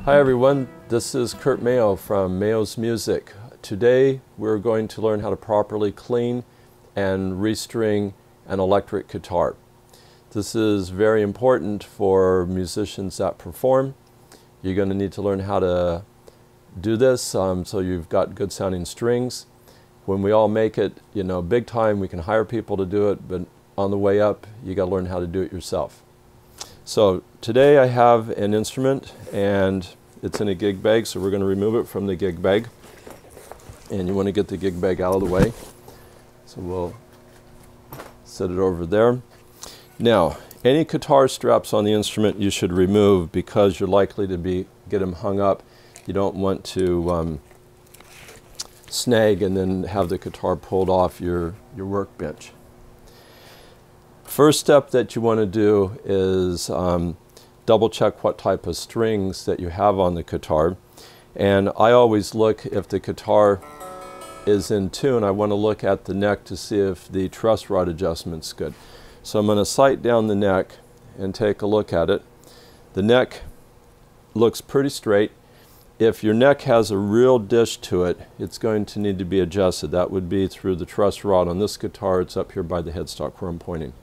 Hi everyone, this is Kurt Mayo from Mayo's Music. Today we're going to learn how to properly clean and restring an electric guitar. This is very important for musicians that perform. You're going to need to learn how to do this so you've got good sounding strings. When we all make it, big time, we can hire people to do it, but on the way up, you got to learn how to do it yourself. So today I have an instrument and it's in a gig bag, so we're going to remove it from the gig bag. And you want to get the gig bag out of the way. So we'll set it over there. Now, any guitar straps on the instrument you should remove because you're likely to get them hung up. You don't want to snag and then have the guitar pulled off your workbench. First step that you want to do is double check what type of strings that you have on the guitar. And I always look, if the guitar is in tune, I want to look at the neck to see if the truss rod adjustment's good. So I'm going to sight down the neck and take a look at it. The neck looks pretty straight. If your neck has a real dish to it, it's going to need to be adjusted. That would be through the truss rod. On this guitar, it's up here by the headstock where I'm pointing.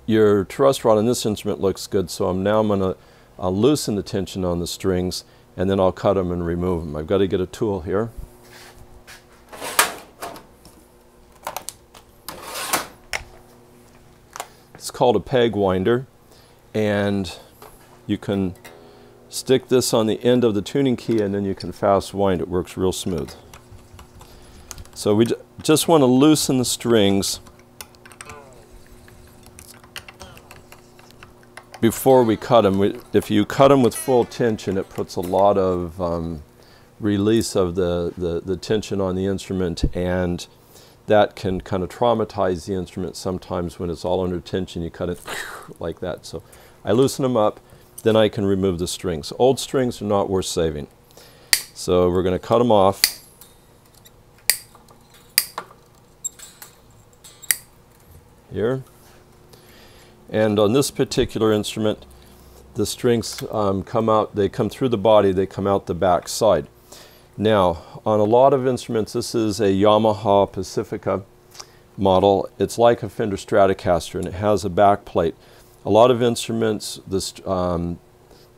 Your truss rod on this instrument looks good, so I'm going to loosen the tension on the strings, and then I'll cut them and remove them. I've got to get a tool here. It's called a peg winder, and you can stick this on the end of the tuning key and then you can fast wind. It works real smooth. So we just want to loosen the strings before we cut them. If you cut them with full tension, it puts a lot of release of the tension on the instrument, and that can kind of traumatize the instrument sometimes. When it's all under tension, you cut it like that. So I loosen them up, then I can remove the strings. Old strings are not worth saving. So we're going to cut them off. Here. And on this particular instrument, the strings come out, they come through the body, they come out the back side. Now, on a lot of instruments, this is a Yamaha Pacifica model. It's like a Fender Stratocaster, and it has a back plate. A lot of instruments, the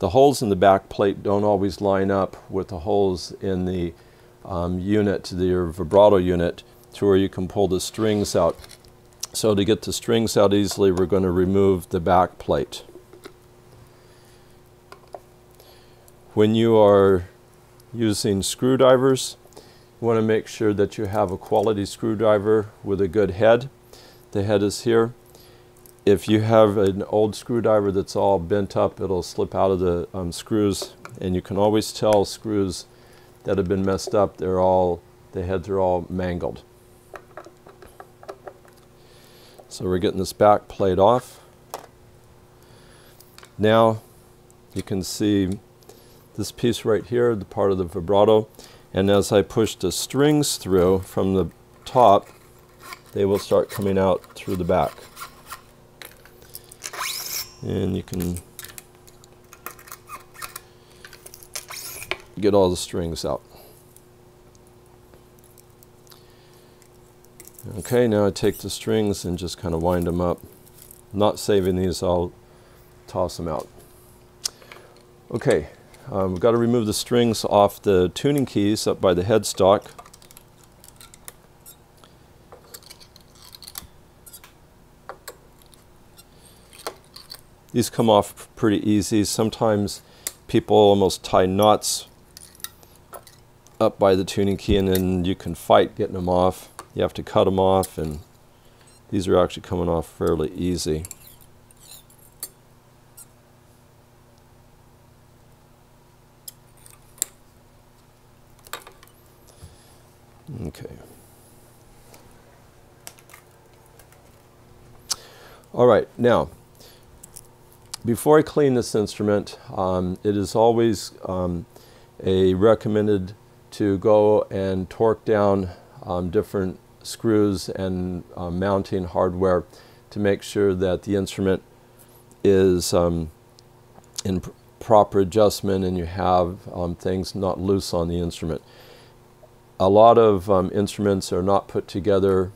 holes in the back plate don't always line up with the holes in the unit, your vibrato unit, to where you can pull the strings out. So to get the strings out easily, we're going to remove the back plate. When you are using screwdrivers, you want to make sure that you have a quality screwdriver with a good head. The head is here. If you have an old screwdriver that's all bent up, it'll slip out of the screws, and you can always tell screws that have been messed up, the heads are all mangled. So we're getting this back plate off. Now you can see this piece right here, the part of the vibrato, and as I push the strings through from the top, they will start coming out through the back. And you can get all the strings out. Okay, now I take the strings and just kind of wind them up. Not saving these, I'll toss them out. Okay, we've got to remove the strings off the tuning keys up by the headstock. These come off pretty easy. Sometimes people almost tie knots up by the tuning key, and then you can fight getting them off. You have to cut them off, and these are actually coming off fairly easy. Okay. All right, now, before I clean this instrument, it is always recommended to go and torque down different screws and mounting hardware to make sure that the instrument is in proper adjustment and you have things not loose on the instrument. A lot of instruments are not put together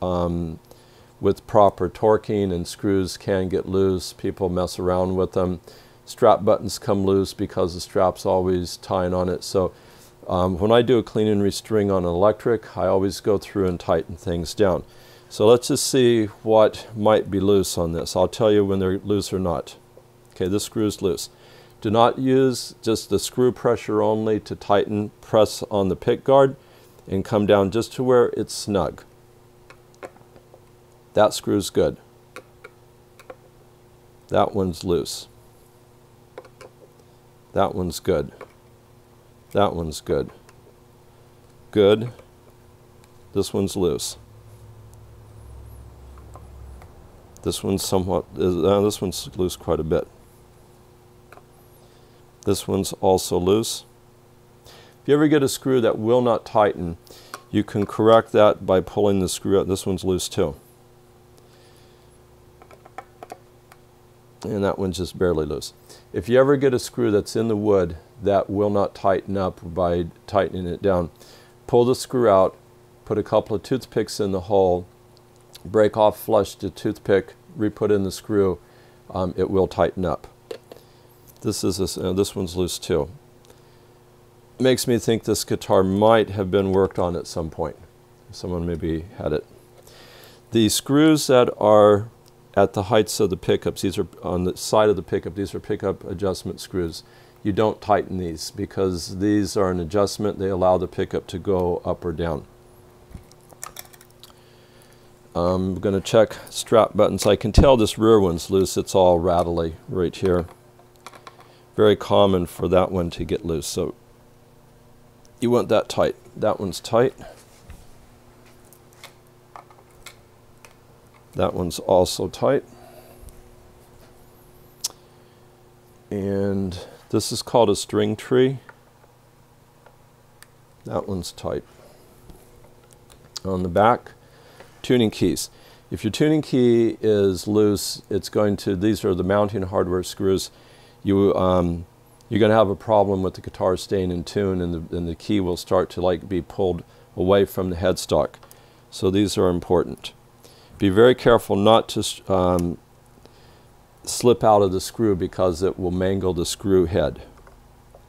with proper torquing, and screws can get loose. People mess around with them. Strap buttons come loose because the strap's always tying on it. So when I do a clean and restring on an electric, I always go through and tighten things down. So let's just see what might be loose on this. I'll tell you when they're loose or not. Okay, this screw's loose. Do not use just the screw pressure only to tighten. Press on the pick guard and come down just to where it's snug. That screw's good. That one's loose. That one's good. That one's good. Good. This one's loose. This one's this one's loose quite a bit. This one's also loose. If you ever get a screw that will not tighten, you can correct that by pulling the screw out. This one's loose too. And that one's just barely loose. If you ever get a screw that's in the wood that will not tighten up by tightening it down, pull the screw out, put a couple of toothpicks in the hole, break off, flush the toothpick, re-put in the screw, it will tighten up. This one's loose too. Makes me think this guitar might have been worked on at some point. Someone maybe had it. The screws that are at the heights of the pickups, these are on the side of the pickup, these are pickup adjustment screws. You don't tighten these because these are an adjustment. They allow the pickup to go up or down. I'm going to check strap buttons. I can tell this rear one's loose. It's all rattly right here. Very common for that one to get loose. So you want that tight. That one's tight. That one's also tight. And this is called a string tree. That one's tight. On the back, tuning keys. If your tuning key is loose, it's going to, these are the mounting hardware screws. You're going to have a problem with the guitar staying in tune, and the key will start to be pulled away from the headstock. So these are important. Be very careful not to slip out of the screw because it will mangle the screw head.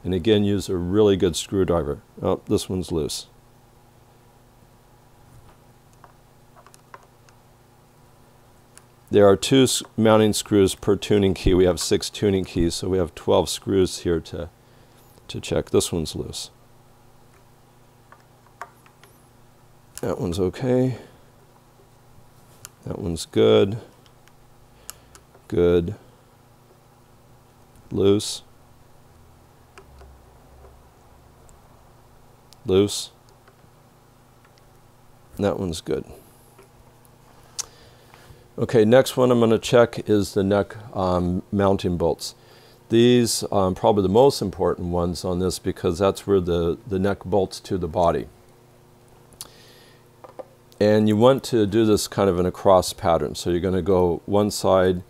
And again, use a really good screwdriver. Oh, this one's loose. There are 2 mounting screws per tuning key. We have 6 tuning keys, so we have 12 screws here to check. This one's loose. That one's okay. That one's good. Good. Loose. Loose. And that one's good. Okay, next one I'm going to check is the neck mounting bolts. These are probably the most important ones on this because that's where the neck bolts to the body. And you want to do this kind of in a cross pattern. So you're going to go one side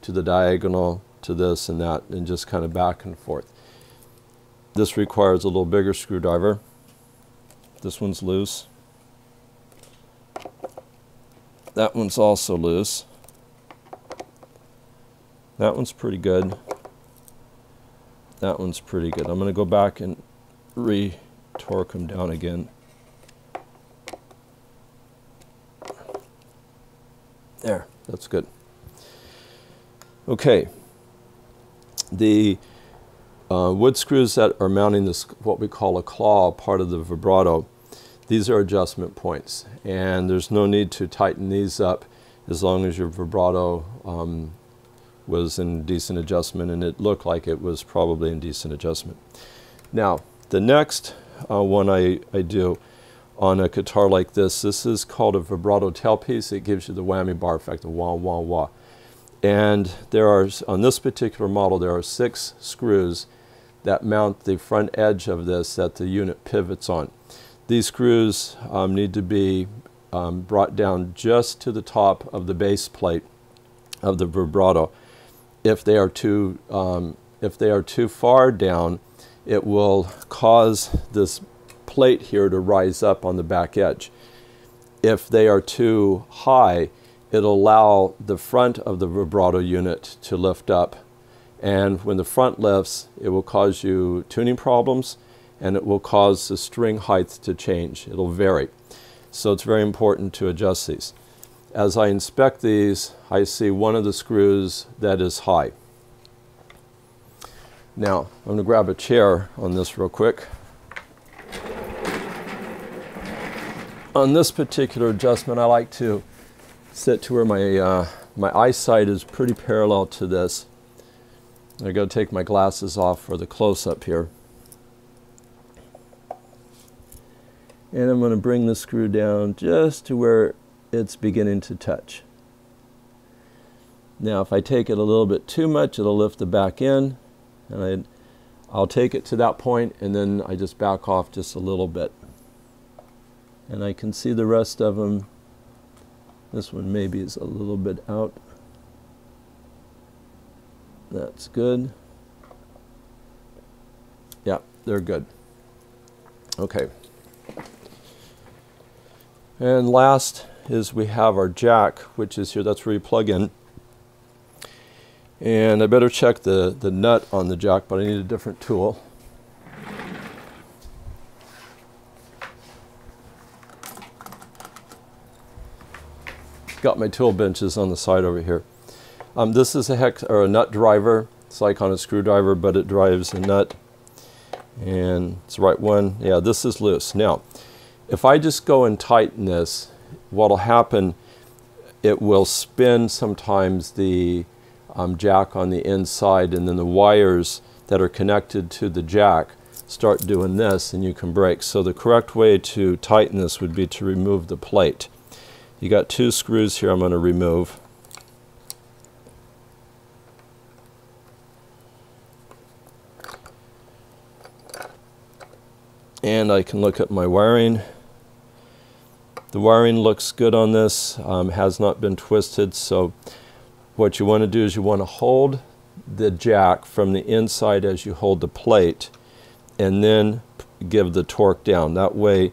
to the diagonal to this and that, and just kind of back and forth. This requires a little bigger screwdriver. This one's loose. That one's also loose. That one's pretty good. That one's pretty good. I'm going to go back and re-torque them down again. There, that's good. Okay, the wood screws that are mounting this, what we call a claw, part of the vibrato, these are adjustment points, and there's no need to tighten these up as long as your vibrato was in decent adjustment, and it looked like it was probably in decent adjustment. Now, the next one I do on a guitar like this is called a vibrato tailpiece. It gives you the whammy bar effect, the wah, wah, wah. And there are, on this particular model, there are 6 screws that mount the front edge of this that the unit pivots on. These screws need to be brought down just to the top of the base plate of the vibrato. If they are too if they are too far down, it will cause this plate here to rise up on the back edge. If they are too high, it'll allow the front of the vibrato unit to lift up. And when the front lifts, it will cause you tuning problems, and it will cause the string height to change. It'll vary. So it's very important to adjust these. As I inspect these, I see one of the screws that is high. Now, I'm going to grab a chair on this real quick. On this particular adjustment, I like to sit to where my eyesight is pretty parallel to this. I got to take my glasses off for the close-up here. And I'm going to bring the screw down just to where it's beginning to touch. Now, if I take it a little bit too much, it'll lift the back end, and I'll take it to that point, and then I just back off just a little bit. And I can see the rest of them. This one maybe is a little bit out. That's good. Yeah, they're good. Okay. And last is we have our jack, which is here. That's where you plug in. And I better check the nut on the jack, but I need a different tool. Got my tool benches on the side over here. This is a nut driver. It's like on a screwdriver, but it drives a nut. And it's the right one. Yeah, this is loose. Now, if I just go and tighten this, what'll happen, it will spin sometimes the jack on the inside, and then the wires that are connected to the jack start doing this, and you can break. So the correct way to tighten this would be to remove the plate. You got two screws here I'm going to remove. And I can look at my wiring. The wiring looks good on this, has not been twisted. So what you want to do is you want to hold the jack from the inside as you hold the plate, and then give the torque down. That way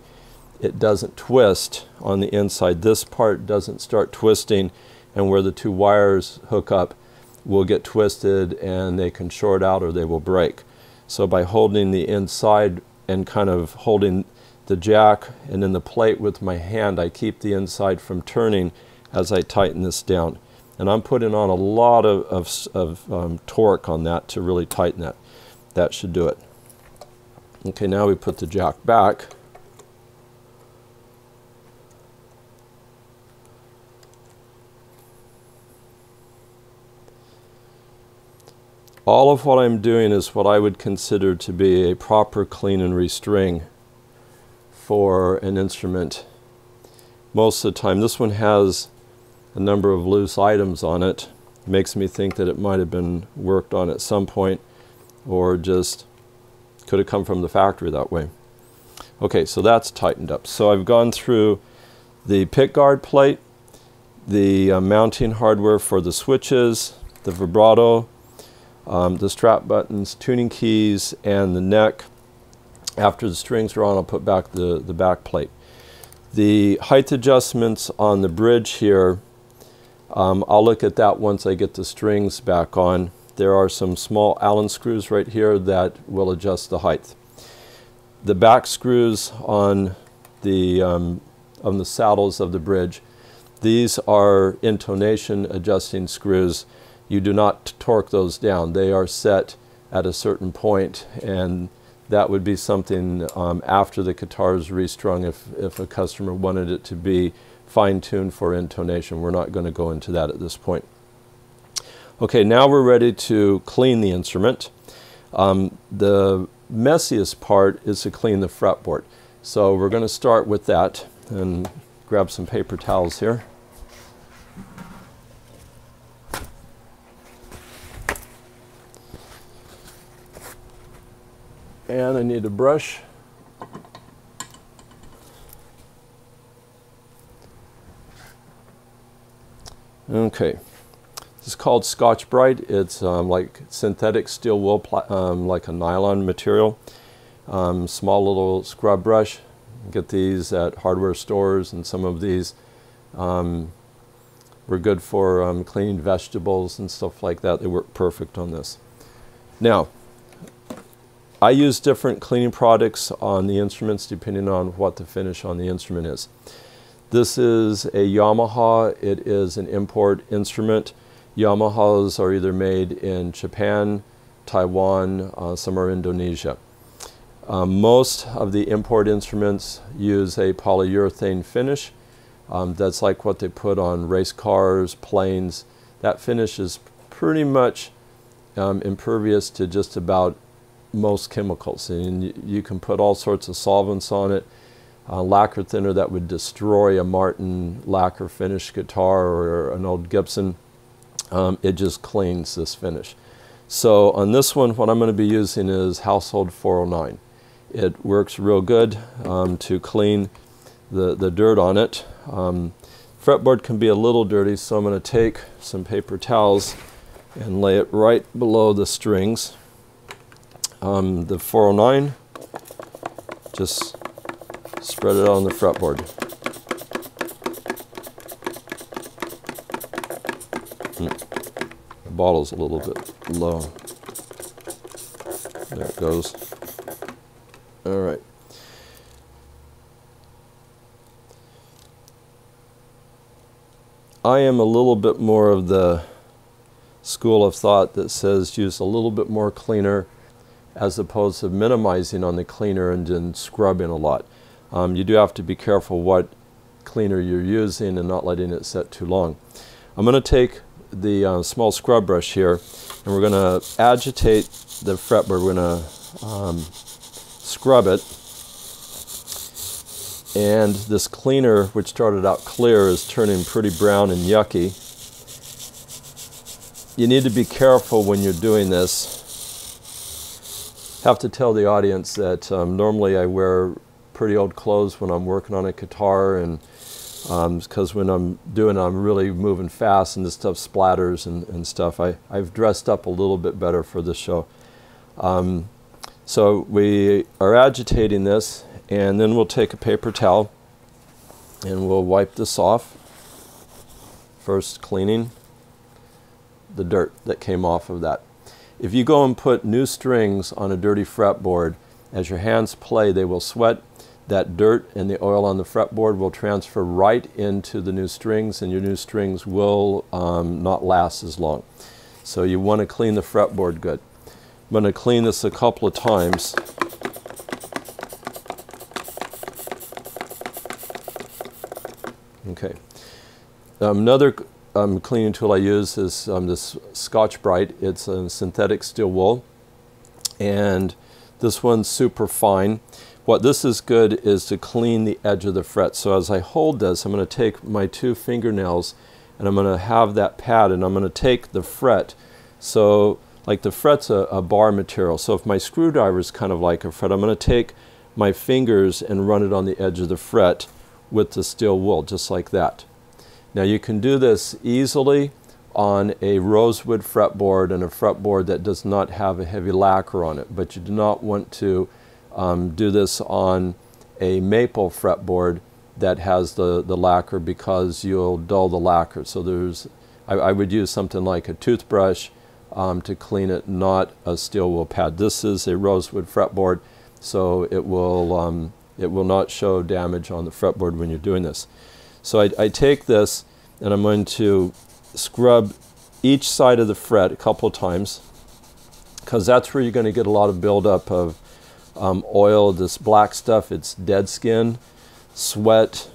it doesn't twist on the inside. This part doesn't start twisting, and where the two wires hook up will get twisted and they can short out or they will break. So by holding the inside and kind of holding the jack and then the plate with my hand, I keep the inside from turning as I tighten this down. And I'm putting on a lot of torque on that to really tighten that. That should do it. Okay, now we put the jack back. All of what I'm doing is what I would consider to be a proper clean and restring for an instrument. Most of the time, this one has a number of loose items on it. Makes me think that it might have been worked on at some point, or just could have come from the factory that way. Okay, so that's tightened up. So I've gone through the pick guard plate, the mounting hardware for the switches, the vibrato, the strap buttons, tuning keys, and the neck. After the strings are on, I'll put back the back plate. The height adjustments on the bridge here, I'll look at that once I get the strings back on. There are some small Allen screws right here that will adjust the height. The back screws on the saddles of the bridge, these are intonation adjusting screws. You do not torque those down. They are set at a certain point, and that would be something after the guitar is restrung if a customer wanted it to be fine-tuned for intonation. We're not going to go into that at this point. Okay, now we're ready to clean the instrument. The messiest part is to clean the fretboard. So we're going to start with that, and grab some paper towels here. And I need a brush. Okay, This is called Scotch Brite. It's like synthetic steel wool, like a nylon material. Small little scrub brush. Get these at hardware stores, and some of these were good for cleaning vegetables and stuff like that. They work perfect on this. Now, I use different cleaning products on the instruments depending on what the finish on the instrument is. This is a Yamaha. It is an import instrument. Yamahas are either made in Japan, Taiwan, some are Indonesia. Most of the import instruments use a polyurethane finish. That's like what they put on race cars, planes. That finish is pretty much impervious to just about most chemicals, and you can put all sorts of solvents on it. Lacquer thinner that would destroy a Martin lacquer finish guitar or an old Gibson. It just cleans this finish. So on this one, what I'm going to be using is Household 409. It works real good to clean the dirt on it. Fretboard can be a little dirty, so I'm going to take some paper towels and lay it right below the strings. The 409, just spread it out on the fretboard. The bottle's a little bit low. There it goes. All right. I am a little bit more of the school of thought that says use a little bit more cleaner as opposed to minimizing on the cleaner and then scrubbing a lot. You do have to be careful what cleaner you're using and not letting it set too long. I'm going to take the small scrub brush here, and we're going to agitate the fretboard. We're going to scrub it. And this cleaner, which started out clear, is turning pretty brown and yucky. You need to be careful when you're doing this. Have to tell the audience that normally I wear pretty old clothes when I'm working on a guitar, and because when I'm doing it, I'm really moving fast and this stuff splatters and stuff. I've dressed up a little bit better for this show. So we are agitating this, and then we'll take a paper towel and we'll wipe this off. First cleaning the dirt that came off of that. If you go and put new strings on a dirty fretboard, as your hands play, they will sweat. That dirt and the oil on the fretboard will transfer right into the new strings, and your new strings will not last as long. So you want to clean the fretboard good. I'm going to clean this a couple of times. Okay. Another cleaning tool I use is this Scotch Brite. It's a synthetic steel wool, and this one's super fine. What this is good is to clean the edge of the fret. So as I hold this, I'm going to take my two fingernails and I'm going to have that pad, and I'm going to take the fret. So like the fret's a bar material. So if my screwdriver is kind of like a fret, I'm going to take my fingers and run it on the edge of the fret with the steel wool, just like that. Now you can do this easily on a rosewood fretboard and a fretboard that does not have a heavy lacquer on it, but you do not want to do this on a maple fretboard that has the lacquer, because you'll dull the lacquer. So I would use something like a toothbrush to clean it, not a steel wool pad. This is a rosewood fretboard, so it will not show damage on the fretboard when you're doing this. So I take this and I'm going to scrub each side of the fret a couple of times, because that's where you're going to get a lot of buildup of oil, this black stuff. It's dead skin, sweat,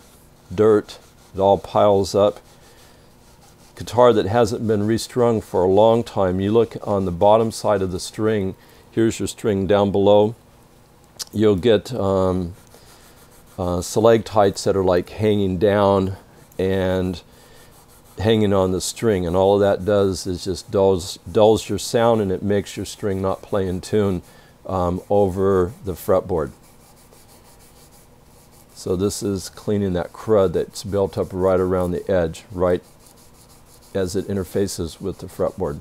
dirt. It all piles up. Guitar that hasn't been restrung for a long time, you look on the bottom side of the string. Here's your string down below. You'll get stalactites that are like hanging down and hanging on the string, and all of that does is just dulls your sound, and it makes your string not play in tune over the fretboard. So this is cleaning that crud that's built up right around the edge, right as it interfaces with the fretboard.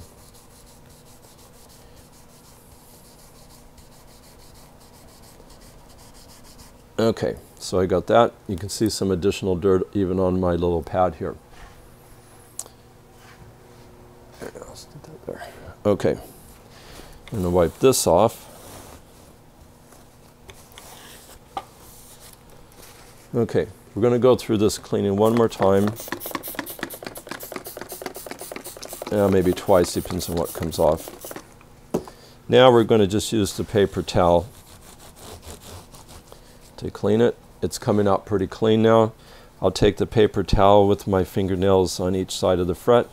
Okay, so I got that. You can see some additional dirt even on my little pad here. There. Okay, I'm going to wipe this off. Okay, we're going to go through this cleaning one more time. Maybe twice, depends on what comes off. Now we're going to just use the paper towel to clean it. It's coming out pretty clean now. I'll take the paper towel with my fingernails on each side of the fret.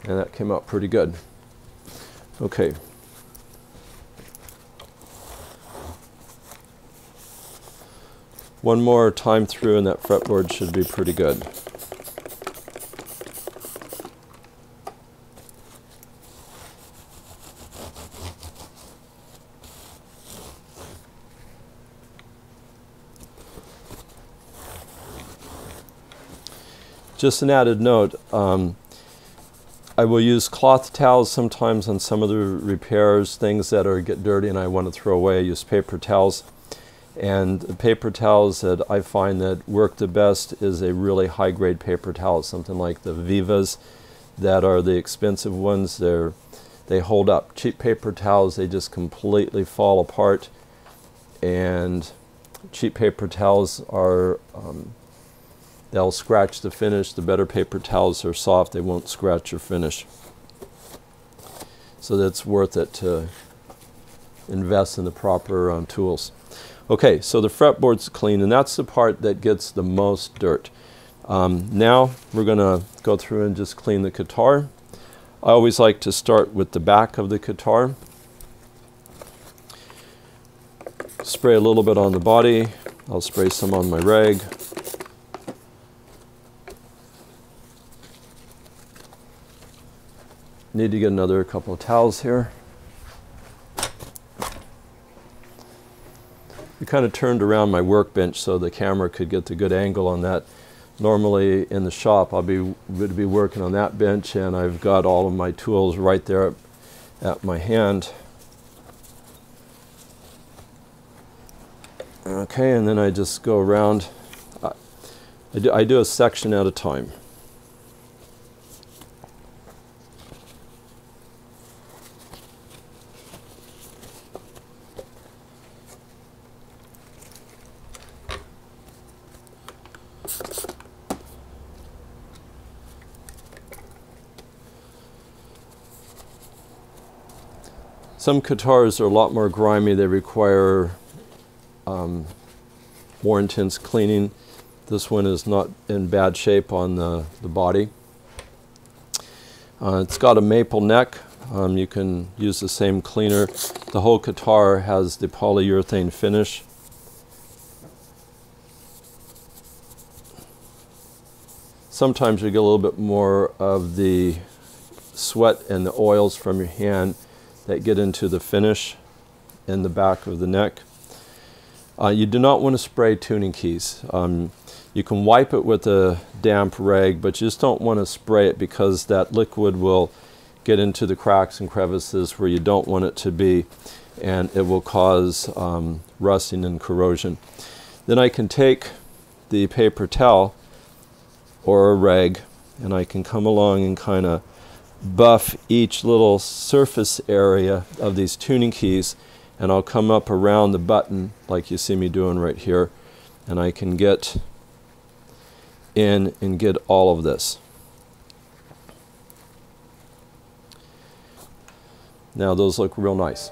And that came out pretty good. Okay. One more time through and that fretboard should be pretty good. Just an added note, I will use cloth towels sometimes on some of the repairs, things that get dirty and I want to throw away. I use paper towels. And the paper towels that I find that work the best is a really high-grade paper towel, something like the Vivas that are the expensive ones. They hold up. Cheap paper towels, they just completely fall apart. And cheap paper towels are they'll scratch the finish. The better paper towels are soft. They won't scratch your finish. So that's worth it to invest in the proper tools. Okay, so the fretboard's clean, and that's the part that gets the most dirt. Now we're going to go through and just clean the guitar. I always like to start with the back of the guitar. Spray a little bit on the body. I'll spray some on my rag. Need to get another couple of towels here. We kind of turned around my workbench so the camera could get the good angle on that. Normally in the shop would be working on that bench, and I've got all of my tools right there at my hand. Okay, and then I just go around. I do a section at a time. Some guitars are a lot more grimy. They require more intense cleaning. This one is not in bad shape on the body. It's got a maple neck. You can use the same cleaner. The whole guitar has the polyurethane finish. Sometimes you get a little bit more of the sweat and the oils from your hand that get into the finish in the back of the neck. You do not want to spray tuning keys. You can wipe it with a damp rag, but you just don't want to spray it because that liquid will get into the cracks and crevices where you don't want it to be, and it will cause rusting and corrosion. Then I can take the paper towel or a rag, and I can come along and kind of buff each little surface area of these tuning keys, and I'll come up around the button like you see me doing right here, and I can get in and get all of this. Now those look real nice.